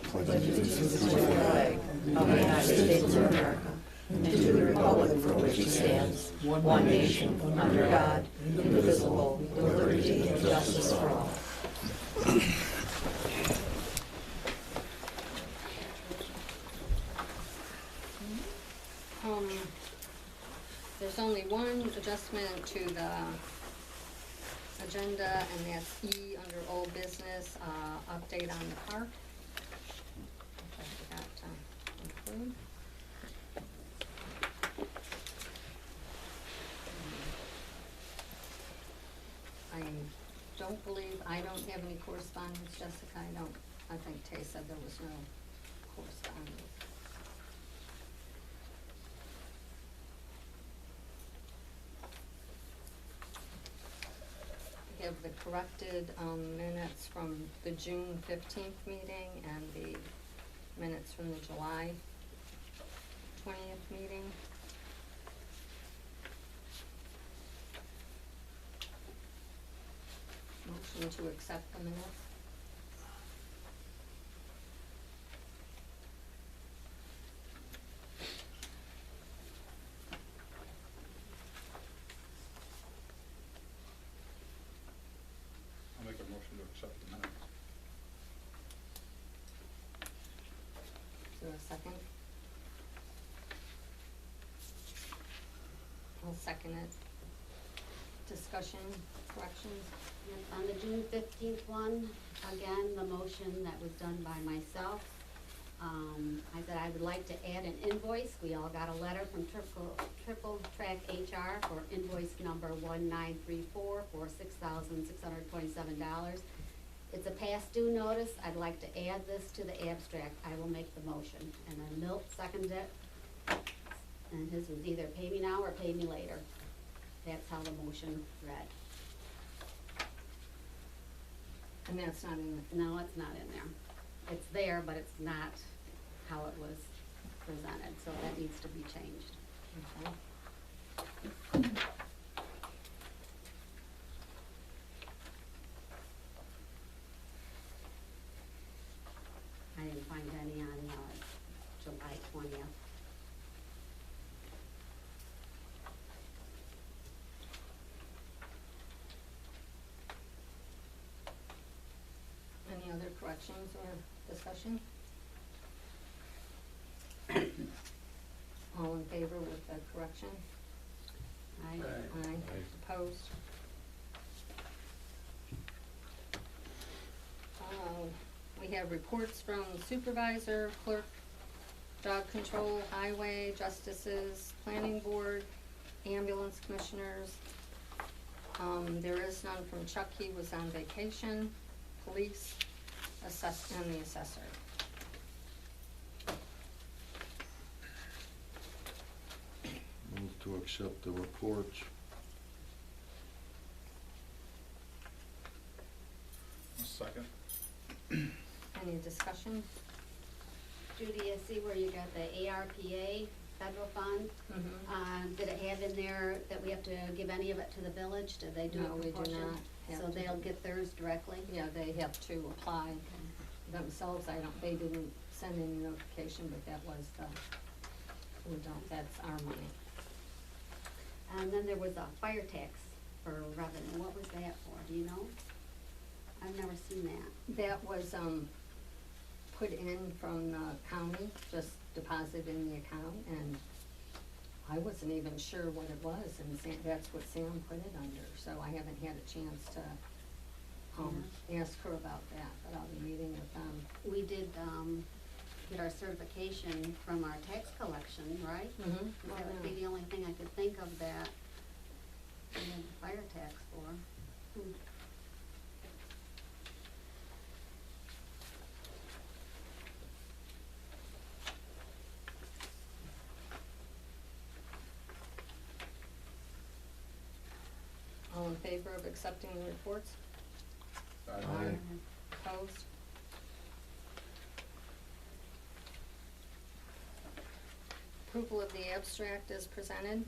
pledge allegiance to the flag of the United States of America and to the republic for which it stands, one nation, under God, indivisible, with liberty and justice for all. There's only one adjustment to the agenda, and that's E under old business, update on the park. I forgot to include. I don't have any correspondence, Jessica, I think Tay said there was no correspondence. We have the corrected minutes from the June 15th meeting and the minutes from the July 20th meeting. Motion to accept the minutes. I'll make a motion to accept the minutes. Is there a second? I'll second it. Discussion, corrections? Yes, on the June 15th one, again, the motion that was done by myself, I said I would like to add an invoice. We all got a letter from Triple Track HR for invoice number 1934 for $6,627. It's a past due notice. I'd like to add this to the abstract. I will make the motion. And then Milt seconded it. And his was either pay me now or pay me later. That's how the motion read. And that's not in the, No, it's not in there. It's there, but it's not how it was presented, so that needs to be changed. okay. I didn't find any on July 20th. Any other corrections or discussion? All in favor with the correction? Aye. Aye. Opposed? We have reports from supervisor, clerk, dog control, highway, justices, planning board, ambulance commissioners. There is none from Chuck, he was on vacation, police, and the assessor. Move to accept the reports. A second. Any discussion? Judy, you see where you got the ARPA federal fund? Did it have in there that we have to give any of it to the village? Did they do No, it we do proportion? not have So to. they'll get theirs directly? Yeah, they have to apply themselves. They didn't send any notification, but that was that's our money. And then there was a fire tax for revenue. What was that for? Do you know? I've never seen that. That was, put in from the county, just deposited in the account, and I wasn't even sure what it was, and that's what Sam put it under, so I haven't had a chance to, ask her about that, but I'll be meeting with them. We did, get our certification from our tax collection, right? Mm-hmm. That would be the only thing I could think of that we had the fire tax for. All in favor of accepting the reports? Aye. Opposed? Approval of the abstract as presented.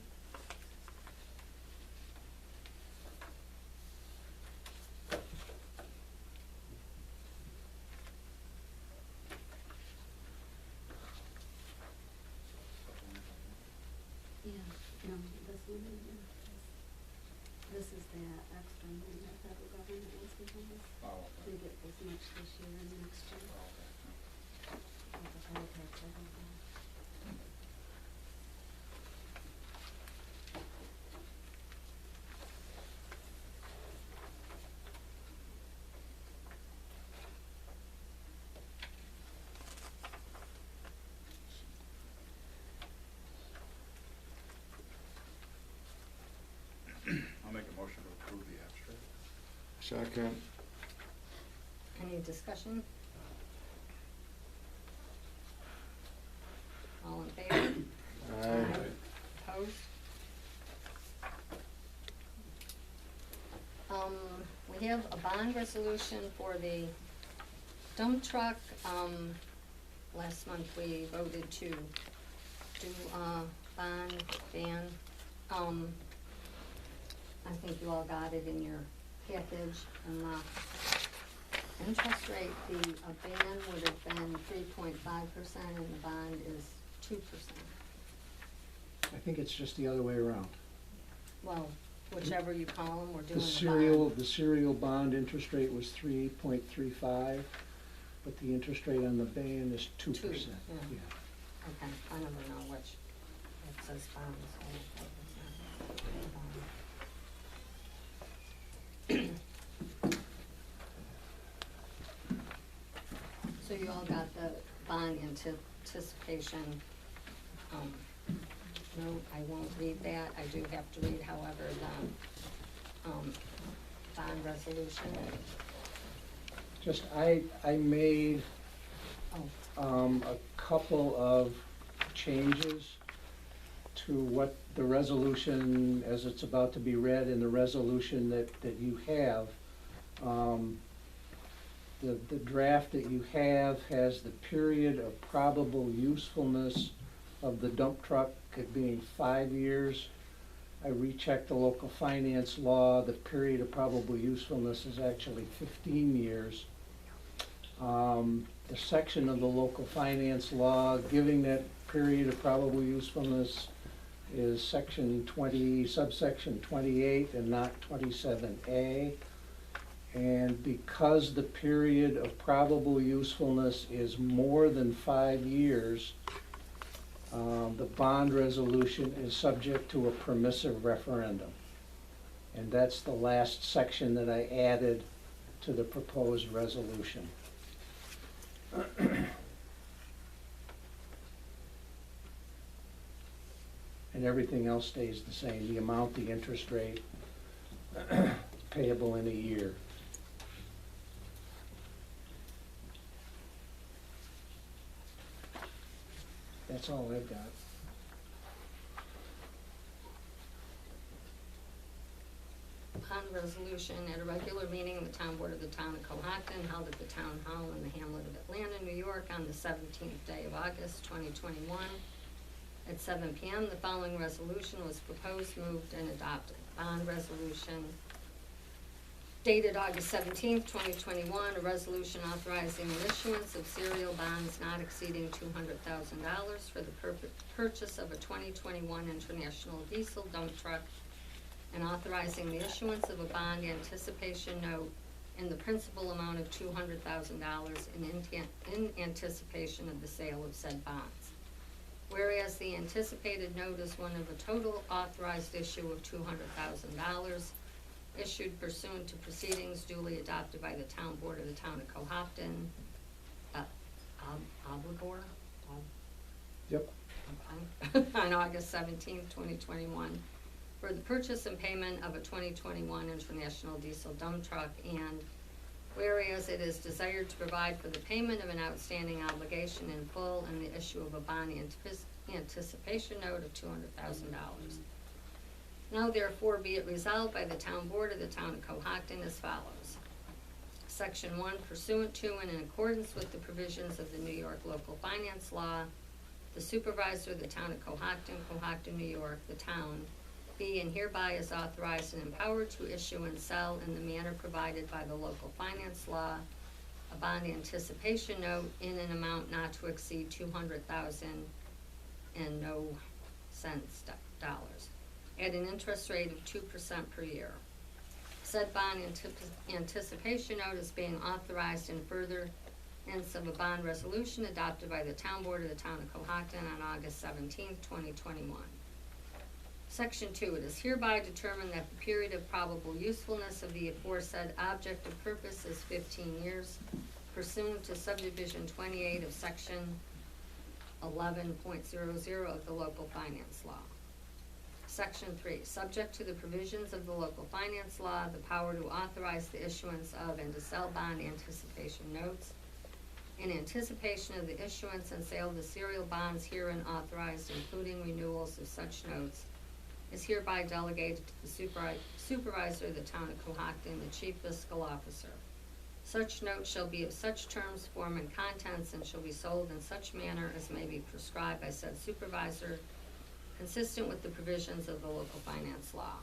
Oh, okay. Didn't get as much this year and next year. Oh, okay. With the fire tax, I don't know. I'll make a motion to approve the abstract. Second. Any discussion? All in favor? Aye. Opposed? We have a bond resolution for the dump truck. Last month we voted to do a bond ban. I think you all got it in your package, and the interest rate, a ban would have been 3.5%, and the bond is 2%. I think it's just the other way around. Well, whichever you call them, we're doing the bond. The serial bond interest rate was 3.35, but the interest rate on the ban is 2%. Two, yeah. Yeah. Okay, I never know which, it says bond, so I don't know if it's not bond. So you all got the bond anticipation. No, I won't read that. I do have to read, however, the, bond resolution. Just, I made Oh, a couple of changes to what the resolution, as it's about to be read in the resolution that you have. The draft that you have has the period of probable usefulness of the dump truck at being 5 years. I rechecked the local finance law, the period of probable usefulness is actually 15 years. The section of the local finance law giving that period of probable usefulness is section 20, subsection 28 and not 27A. And because the period of probable usefulness is more than 5 years, the bond resolution is subject to a permissive referendum. And that's the last section that I added to the proposed resolution. And everything else stays the same, the amount, the interest rate, payable in a year. That's all I've got. bond resolution at a regular meeting of the town board of the town of Cohocton held at the town hall in the hamlet of Atlanta, New York on the 17th day of August, 2021. At 7 p.m., the following resolution was proposed, moved, and adopted. Bond resolution dated August 17th, 2021, a resolution authorizing the issuance of serial bonds not exceeding $200,000 for the purchase of a 2021 International Diesel dump truck, and authorizing the issuance of a bond anticipation note in the principal amount of $200,000 in anticipation of the sale of said bonds. Whereas the anticipated note is one of a total authorized issue of $200,000, issued pursuant to proceedings duly adopted by the town board of the town of Cohocton, obligor? Yep. Okay. On August 17th, 2021, for the purchase and payment of a 2021 International Diesel dump truck, and whereas it is desired to provide for the payment of an outstanding obligation in full and the issue of a bond anticipation note of $200,000. Now therefore be it resolved by the town board of the town of Cohocton as follows. Section 1, pursuant to and in accordance with the provisions of the New York Local Finance Law, the supervisor of the town of Cohocton, Cohocton, New York, the town, be and hereby is authorized and empowered to issue and sell in the manner provided by the local finance law a bond anticipation note in an amount not to exceed $200,000 and no cents dollars at an interest rate of 2% per year. Said bond anticipation note is being authorized in furtherance of a bond resolution adopted by the town board of the town of Cohocton on August 17th, 2021. Section 2, it is hereby determined that the period of probable usefulness of the aforesaid object of purpose is 15 years pursuant to subdivision 28 of section 11.00 of the local finance law. Section 3, subject to the provisions of the local finance law, the power to authorize the issuance of and to sell bond anticipation notes in anticipation of the issuance and sale of the serial bonds herein authorized, including renewals of such notes, is hereby delegated to the supervisor of the town of Cohocton, the chief fiscal officer. Such note shall be of such terms, form, and contents, and shall be sold in such manner as may be prescribed by said supervisor, consistent with the provisions of the local finance law.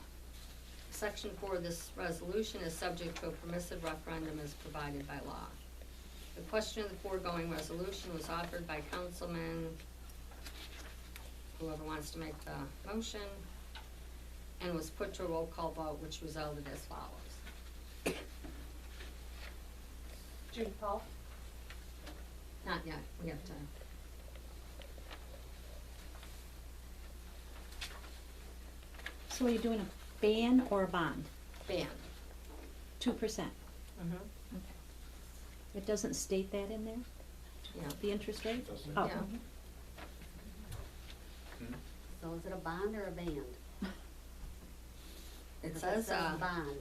Section 4, this resolution is subject to a permissive referendum as provided by law. The question of the foregoing resolution was offered by Councilman, whoever wants to make the motion, and was put to a roll call vote, which resulted as follows. Judy Paul, Not yet, we have to, So are you doing a ban or a bond? ban. 2%? Mm-hmm. Okay. It doesn't state that in there, Yeah. the interest rate? It doesn't. Oh, Yeah. So is it a bond or a band? It If says, bond.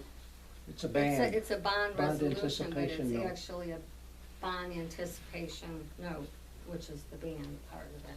It's a ban. it's a bond Bond resolution, but anticipation it's note. actually a bond anticipation note, which is the ban part of it.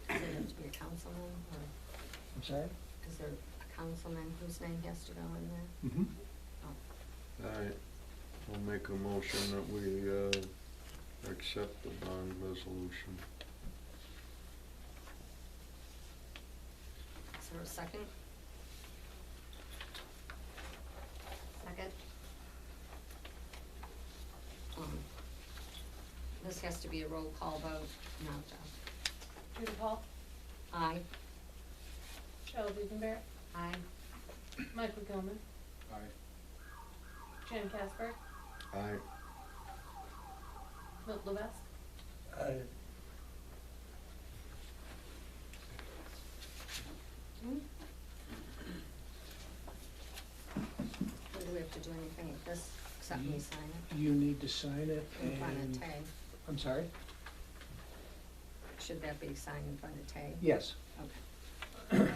Does it have to be a councilman, or I'm sorry? is there a councilman whose name has to go in there? Mm-hmm. Oh, Alright, I'll make a motion that we, accept the bond resolution. is there a second? Second? This has to be a roll call vote, now, Jeff. Judy Paul, Aye. Shelley Dukenberg, Aye. Michael Gilman, Aye. Jan Casper, Aye. Milt Levesque, Aye. Or do we have to do anything with this, except me sign it You need to sign it in front of and, Tay? I'm sorry? Should that be signed in front of Tay? Yes. Okay.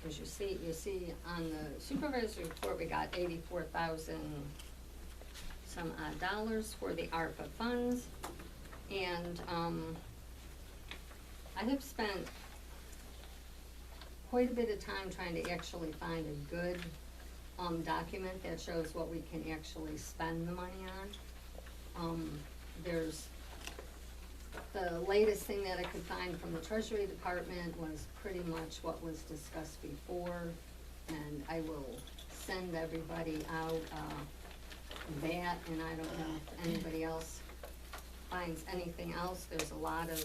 As you see on the supervisor's report, we got 84,000 some odd dollars for the ARPA funds. And, I have spent quite a bit of time trying to actually find a good, document that shows what we can actually spend the money on. There's, the latest thing that I could find from the Treasury Department was pretty much what was discussed before, and I will send everybody out, that, and I don't know if anybody else finds anything else. There's a lot of,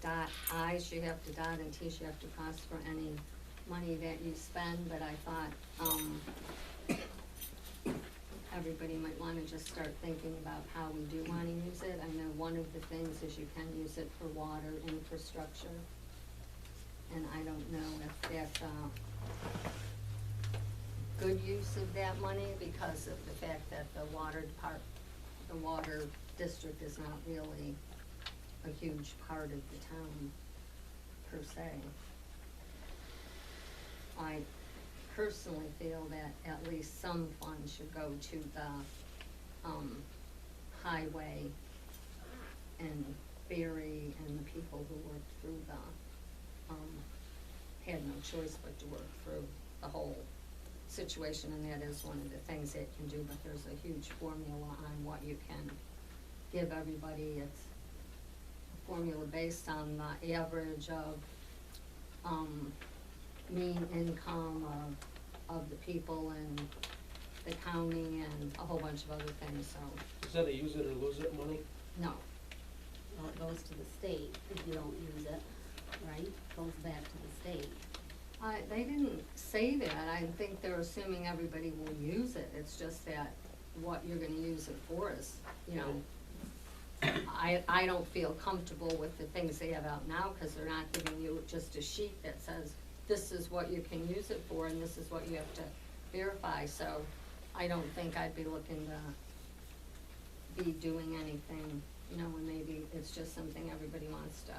dot I's you have to dot and T's you have to cross for any money that you spend, but I thought, everybody might wanna just start thinking about how we do wanna use it. I know one of the things is you can use it for water infrastructure. And I don't know if that's a good use of that money because of the fact that the water district is not really a huge part of the town per se. I personally feel that at least some funds should go to the, highway and Barry and the people who worked through had no choice but to work through the whole situation, and that is one of the things it can do, but there's a huge formula on what you can give everybody. It's a formula based on the average of, mean income of the people in the county and a whole bunch of other things, so, Is that a use it or lose it money? no. Well, it goes to the state if you don't use it, right? Goes back to the state. They didn't say that. I think they're assuming everybody will use it. It's just that what you're gonna use it for is, you know, I don't feel comfortable with the things they have out now, cause they're not giving you just a sheet that says, this is what you can use it for and this is what you have to verify, so I don't think I'd be looking to be doing anything, you know, and maybe it's just something everybody wants to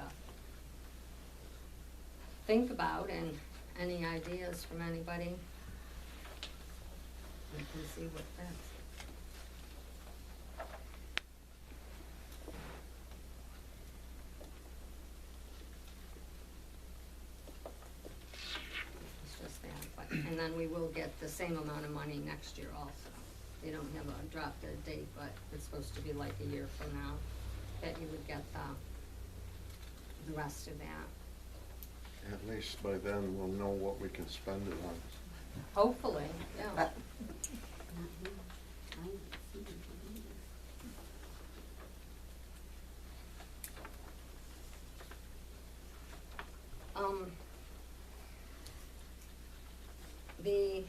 think about, and any ideas from anybody? We can see what that's. It's just that, but, and then we will get the same amount of money next year also. They don't have a drop dead date, but it's supposed to be like a year from now that you would get the rest of that. At least by then, we'll know what we can spend it on. Hopefully, yeah. Not here. I haven't seen it either. The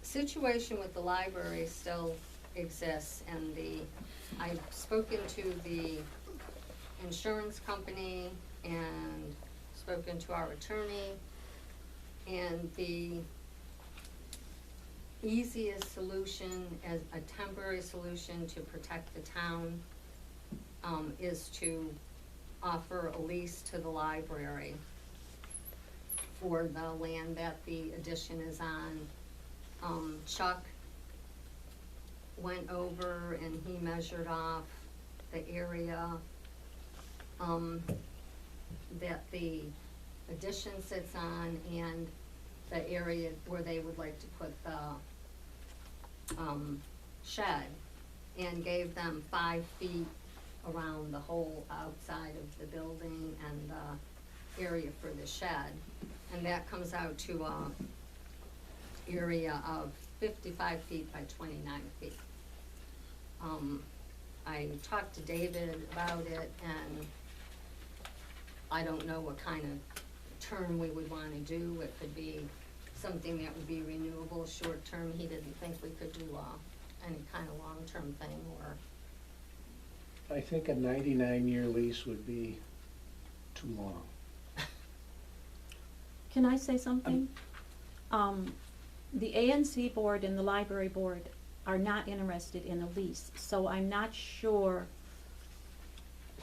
situation with the library still exists, and I've spoken to the insurance company and spoken to our attorney, and the easiest solution, as a temporary solution to protect the town, is to offer a lease to the library for the land that the addition is on. Chuck went over and he measured off the area, that the addition sits on and the area where they would like to put the, shed, and gave them 5 feet around the whole outside of the building and the area for the shed. And that comes out to a area of 55 feet by 29 feet. I talked to David about it, and I don't know what kind of term we would wanna do. It could be something that would be renewable, short term. He didn't think we could do any kind of long-term thing, or, I think a 99-year lease would be too long. Can I say something? The ANC board and the library board are not interested in a lease, so I'm not sure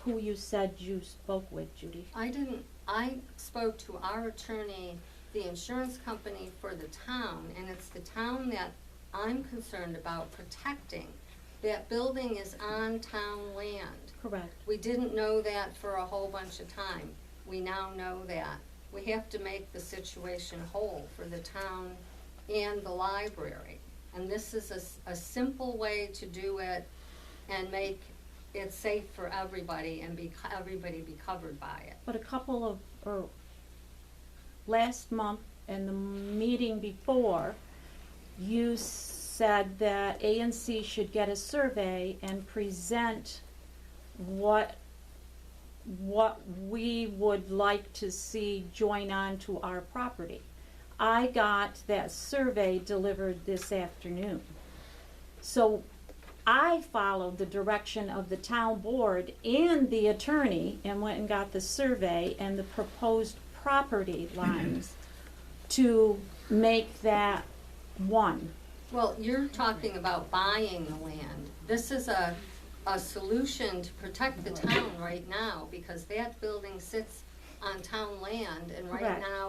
who you said you spoke with, Judy. I spoke to our attorney, the insurance company for the town, and it's the town that I'm concerned about protecting. That building is on town land. Correct. We didn't know that for a whole bunch of time. We now know that. We have to make the situation whole for the town and the library. And this is a simple way to do it and make it safe for everybody and everybody be covered by it. But last month and the meeting before, you said that ANC should get a survey and present what we would like to see join on to our property. I got that survey delivered this afternoon. So I followed the direction of the town board and the attorney and went and got the survey and the proposed property lines to make that one. Well, you're talking about buying the land. This is a solution to protect the town right now, because that building sits on town land, and right Correct. now